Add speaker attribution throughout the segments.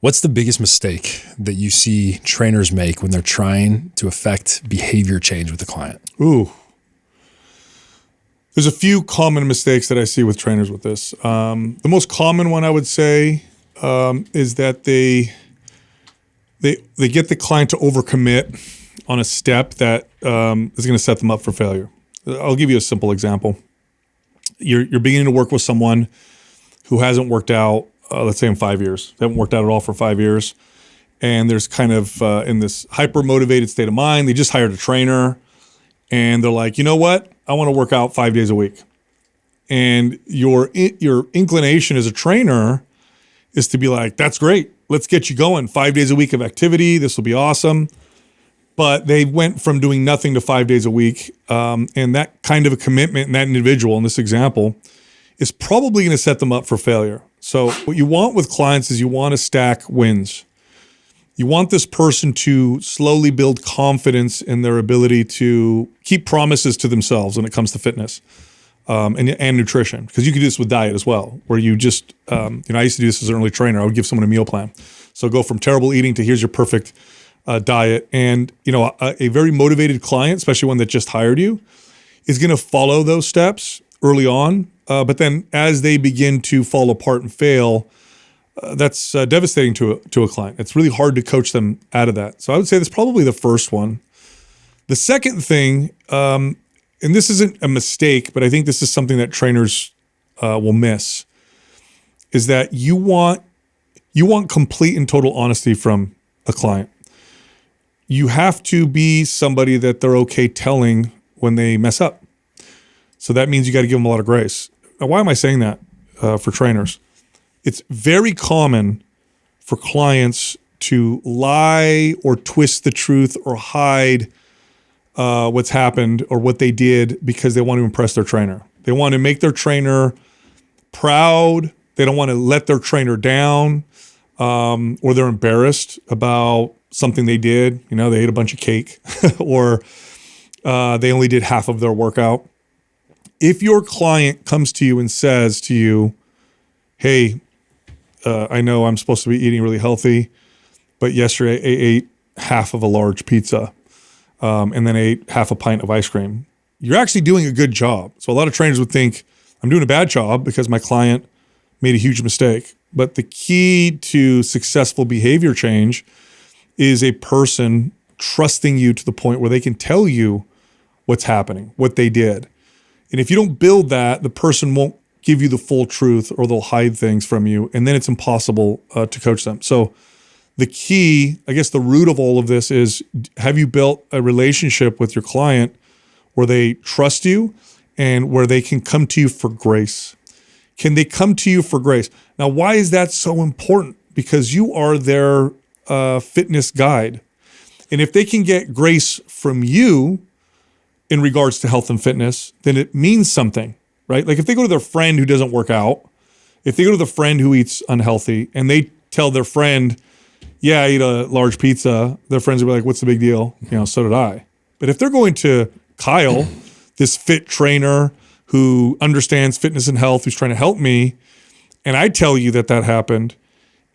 Speaker 1: What's the biggest mistake that you see trainers make when they're trying to affect behavior change with the client?
Speaker 2: Ooh. There's a few common mistakes that I see with trainers with this. The most common one I would say is that they get the client to overcommit on a step that is going to set them up for failure. I'll give you a simple example. You're beginning to work with someone who hasn't worked out, let's say in 5 years. They haven't worked out at all for 5 years. And there's kind of in this hyper motivated state of mind, they just hired a trainer and they're like, you know what? I want to work out 5 days a week. And your inclination as a trainer is to be like, that's great. Let's get you going. 5 days a week of activity. This will be awesome. But they went from doing nothing to 5 days a week. And that kind of a commitment in that individual in this example is probably going to set them up for failure. So what you want with clients is you want to stack wins. You want this person to slowly build confidence in their ability to keep promises to themselves when it comes to fitness and nutrition. Because you can do this with diet as well, where you just, I used to do this as an early trainer. I would give someone a meal plan. So go from terrible eating to here's your perfect diet. And, a very motivated client, especially one that just hired you, is going to follow those steps early on. But then as they begin to fall apart and fail, that's devastating to a client. It's really hard to coach them out of that. So I would say that's probably the first one. The second thing, and this isn't a mistake, but I think this is something that trainers will miss, is that you want complete and total honesty from a client. You have to be somebody that they're okay telling when they mess up. So that means you got to give them a lot of grace. Now, why am I saying that for trainers? It's very common for clients to lie or twist the truth or hide what's happened or what they did because they want to impress their trainer. They want to make their trainer proud. They don't want to let their trainer down, or they're embarrassed about something they did. They ate a bunch of cake or they only did half of their workout. If your client comes to you and says to you, hey, I know I'm supposed to be eating really healthy, but yesterday I ate half of a large pizza and then ate half a pint of ice cream. You're actually doing a good job. So a lot of trainers would think I'm doing a bad job because my client made a huge mistake. But the key to successful behavior change is a person trusting you to the point where they can tell you what's happening, what they did. And if you don't build that, the person won't give you the full truth or they'll hide things from you. And then it's impossible to coach them. So the key, I guess the root of all of this is, have you built a relationship with your client where they trust you and where they can come to you for grace? Can they come to you for grace? Now, why is that so important? Because you are their fitness guide. And if they can get grace from you in regards to health and fitness, then it means something, right? Like if they go to their friend who doesn't work out, if they go to the friend who eats unhealthy and they tell their friend, yeah, I eat a large pizza, their friends will be like, what's the big deal? So did I. But if they're going to Kyle, this fit trainer who understands fitness and health, who's trying to help me, and I tell you that happened,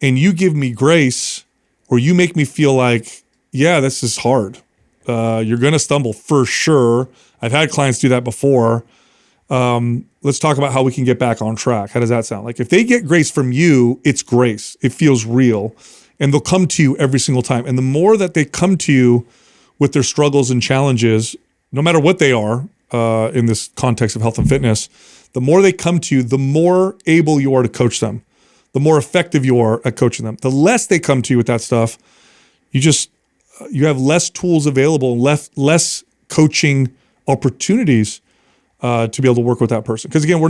Speaker 2: and you give me grace, or you make me feel like, yeah, this is hard. You're going to stumble for sure. I've had clients do that before. Let's talk about how we can get back on track. How does that sound? Like if they get grace from you, it's grace. It feels real. And they'll come to you every single time. And the more that they come to you with their struggles and challenges, no matter what they are in this context of health and fitness, the more they come to you, the more able you are to coach them, the more effective you are at coaching them. The less they come to you with that stuff, you have less tools available, less coaching opportunities to be able to work with that person. Because again,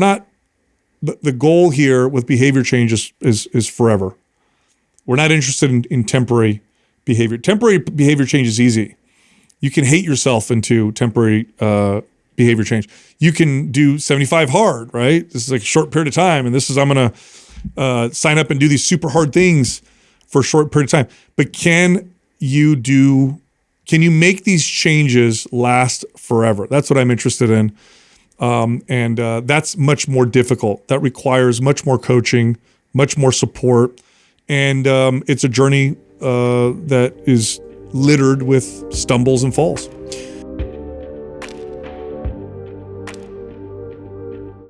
Speaker 2: the goal here with behavior change is forever. We're not interested in temporary behavior. Temporary behavior change is easy. You can hate yourself into temporary behavior change. You can do 75 hard, right? This is like a short period of time. And I'm going to sign up and do these super hard things for a short period of time. But can you make these changes last forever? That's what I'm interested in. And that's much more difficult. That requires much more coaching, much more support, And it's a journey that is littered with stumbles and falls.